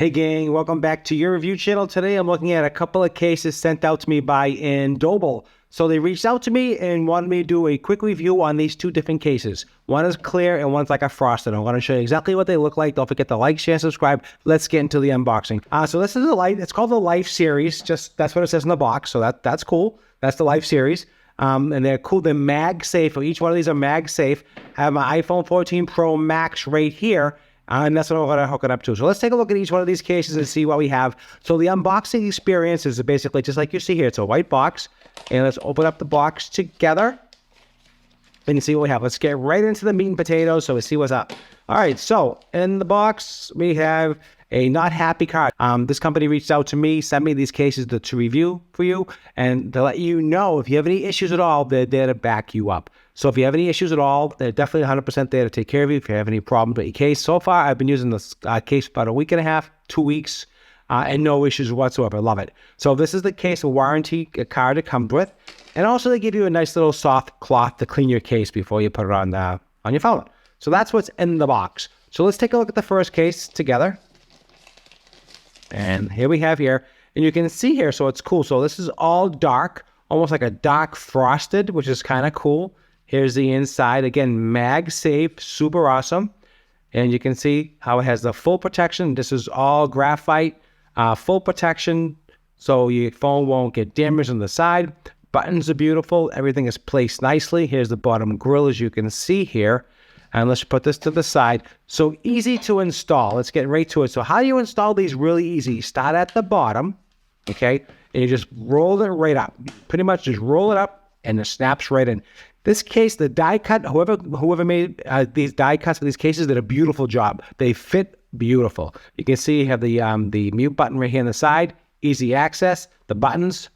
Hey gang, welcome back to your review channel. Today I'm looking at a couple of cases sent out to me by Andobil. So they reached out to me and wanted me to do a quick review on these two different cases. One is clear and one's like a frosted. I'm going to show you exactly what they look like. Don't forget to like, share, subscribe. Let's get into the unboxing. So this is it's called the Life Series. Just that's what it says in the box. So that's cool. That's the Life Series. And they're cool. They're MagSafe. Each one of these are MagSafe. I have my iPhone 14 Pro Max right here. And that's what I'm going to hook it up to. So let's take a look at each one of these cases and see what we have. So the unboxing experience is basically just like you see here. It's a white box. And let's open up the box together. And you see what we have. Let's get right into the meat and potatoes so we see what's up. All right. So in the box, we have a not happy card. This company reached out to me, sent me these cases to review for you, and to let you know if you have any issues at all, they're there to back you up. So if you have any issues at all, they're definitely 100% there to take care of you. If you have any problems with your case, so far I've been using this case about a week and a half, 2 weeks, and no issues whatsoever. Love it. So this is the case of warranty card it comes with, and also they give you a nice little soft cloth to clean your case before you put it on your phone. So that's what's in the box. So let's take a look at the first case together. And here we have here, and you can see here, so it's cool. So this is all dark, almost like a dark frosted, which is kind of cool. Here's the inside. Again, MagSafe, super awesome. And you can see how it has the full protection. This is all graphite, full protection, so your phone won't get damaged on the side. Buttons are beautiful. Everything is placed nicely. Here's the bottom grill, as you can see here. And let's put this to the side. So easy to install. Let's get right to it. So how do you install these? Really easy. You start at the bottom, okay? And you just roll it right up. Pretty much just roll it up and it snaps right in. This case, the die cut, whoever made these die cuts for these cases did a beautiful job. They fit beautiful. You can see you have the mute button right here on the side. Easy access. The buttons,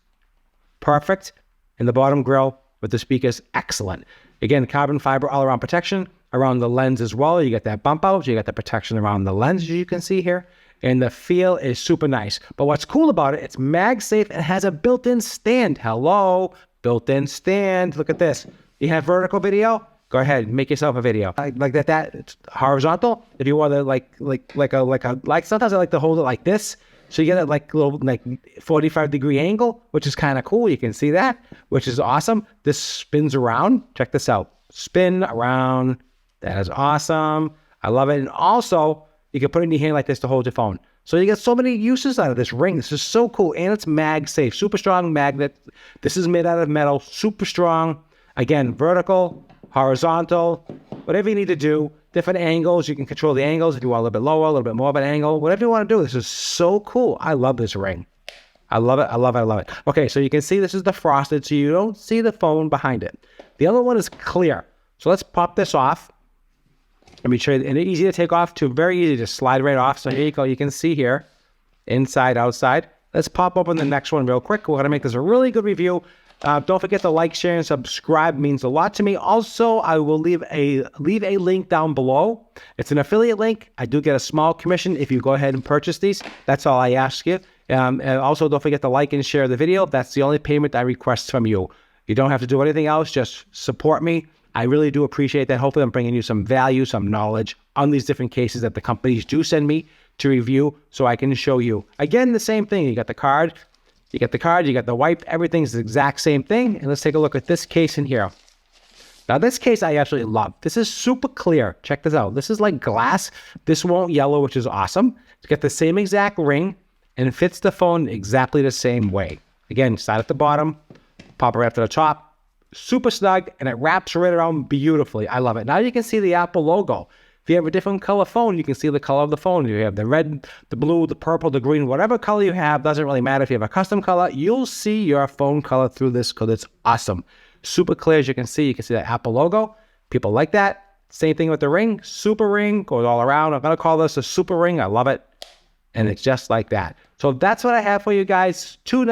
perfect. And the bottom grill with the speakers, excellent. Again, carbon fiber all-around protection. Around the lens as well, you get that bump out, you got the protection around the lens, as you can see here, and the feel is super nice. But what's cool about it, it's MagSafe and has a built-in stand. Hello, built-in stand. Look at this. You have vertical video? Go ahead, make yourself a video like that. It's horizontal. If you want to like sometimes I like to hold it like this, so you get it like a little 45-degree angle, which is kind of cool. You can see that, which is awesome. This spins around. Check this out. Spin around. That is awesome. I love it. And also, you can put it in your hand like this to hold your phone. So you get so many uses out of this ring. This is so cool. And it's MagSafe. Super strong magnet. This is made out of metal. Super strong. Again, vertical, horizontal, whatever you need to do. Different angles. You can control the angles if you want a little bit lower, a little bit more of an angle. Whatever you want to do. This is so cool. I love this ring. I love it. I love it. I love it. Okay, so you can see this is the frosted, so you don't see the phone behind it. The other one is clear. So let's pop this off. Let me show you, and it's easy to take off too, very easy to slide right off. So here you go, you can see here, inside, outside. Let's pop open the next one real quick. We're gonna make this a really good review. Don't forget to like, share, and subscribe. It means a lot to me. Also, I will leave a link down below. It's an affiliate link. I do get a small commission if you go ahead and purchase these. That's all I ask you. And also, don't forget to like and share the video. That's the only payment I request from you. You don't have to do anything else. Just support me. I really do appreciate that. Hopefully I'm bringing you some value, some knowledge on these different cases that the companies do send me to review so I can show you. Again, the same thing. You got the card, you got the wipe, everything's the exact same thing. And let's take a look at this case in here. Now this case I absolutely love. This is super clear. Check this out. This is like glass. This won't yellow, which is awesome. It's got the same exact ring and it fits the phone exactly the same way. Again, start at the bottom, pop it right up to the top. Super snug, and it wraps right around beautifully. I love it. Now you can see the Apple logo. If you have a different color phone, you can see the color of the phone. You have the red, the blue, the purple, the green, whatever color you have. Doesn't really matter. If you have a custom color, you'll see your phone color through this because it's awesome. Super clear, as you can see. You can see the Apple logo. People like that. Same thing with the ring. Super ring goes all around. I'm going to call this a super ring. I love it. And it's just like that. So that's what I have for you guys. Two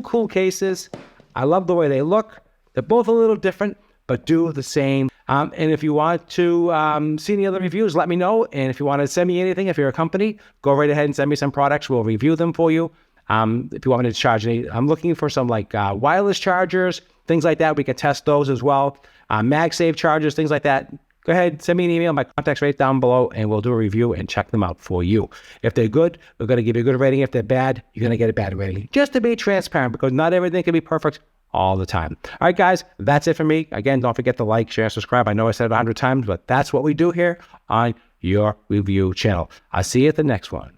cool cases. I love the way they look. They're both a little different, but do the same. And if you want to see any other reviews, let me know. And if you want to send me anything, if you're a company, go right ahead and send me some products. We'll review them for you. If you want me to charge any, I'm looking for some like wireless chargers, things like that. We can test those as well. MagSafe chargers, things like that. go ahead, send me an email. My contact's right down below, and we'll do a review and check them out for you. If they're good, we're going to give you a good rating. If they're bad, you're going to get a bad rating. Just to be transparent, because not everything can be perfect all the time. All right, guys, that's it for me. Again, don't forget to like, share, subscribe. I know I said it 100 times, but that's what we do here on your review channel. I'll see you at the next one.